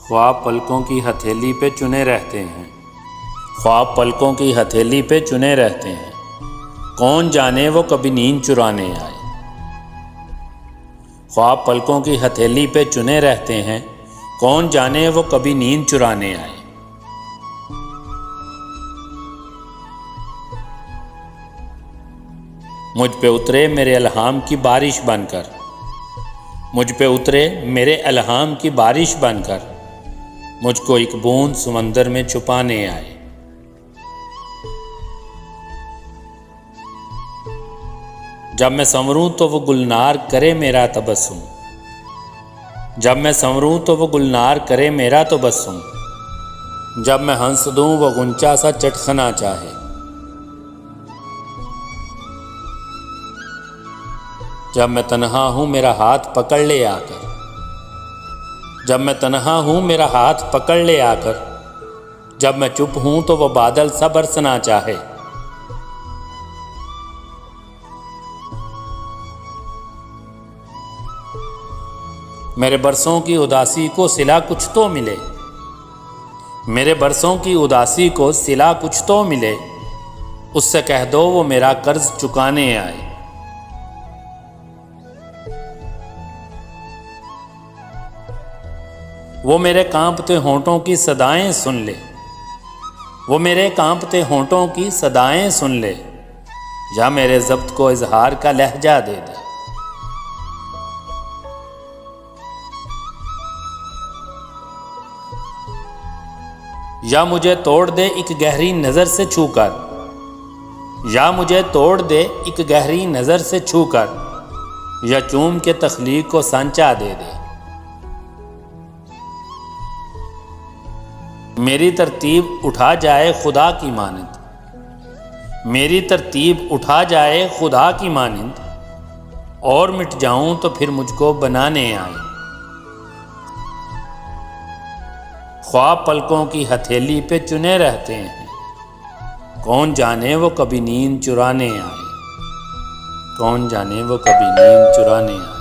ख्वाब पलकों की हथेली पे चुने रहते हैं। ख्वाब पलकों की हथेली पे चुने रहते हैं, कौन जाने वो कभी नींद चुराने आए। ख्वाब पलकों की हथेली पे चुने रहते हैं, कौन जाने वो कभी नींद चुराने आए। मुझ पे उतरे मेरे इल्हाम की बारिश बनकर, मुझ पे उतरे मेरे इल्हाम की बारिश बनकर, मुझको एक बूंद समंदर में छुपाने आए। जब मैं संवरूं तो वो गुलनार करे मेरा तबस्सुम, जब मैं संवरूं तो वो गुलनार करे मेरा तबस्सुम, जब मैं हंस दूं वो गुंचा सा चटखना चाहे। जब मैं तन्हा हूं मेरा हाथ पकड़ ले आकर, जब मैं तन्हा हूं मेरा हाथ पकड़ ले आकर, जब मैं चुप हूं तो वो बादल सा बरसना चाहे। मेरे बरसों की उदासी को सिला कुछ तो मिले, मेरे बरसों की उदासी को सिला कुछ तो मिले, उससे कह दो वो मेरा कर्ज चुकाने आए। वो मेरे कांपते होंठों की सदाएं सुन ले, वो मेरे कांपते होंठों की सदाएं सुन ले, या मेरे ज़ब्त को इजहार का लहजा दे दे। या मुझे तोड़ दे एक गहरी नज़र से छूकर, या मुझे तोड़ दे एक गहरी नज़र से छूकर, या चूम के तख्लीक को सांचा दे दे। मेरी तरतीब उठा जाए खुदा की मानंद, मेरी तरतीब उठा जाए खुदा की मानंद, और मिट जाऊं तो फिर मुझको बनाने आए। ख्वाब पलकों की हथेली पे चुने रहते हैं, कौन जाने वो कभी नींद चुराने आए, कौन जाने वो कभी नींद चुराने आए।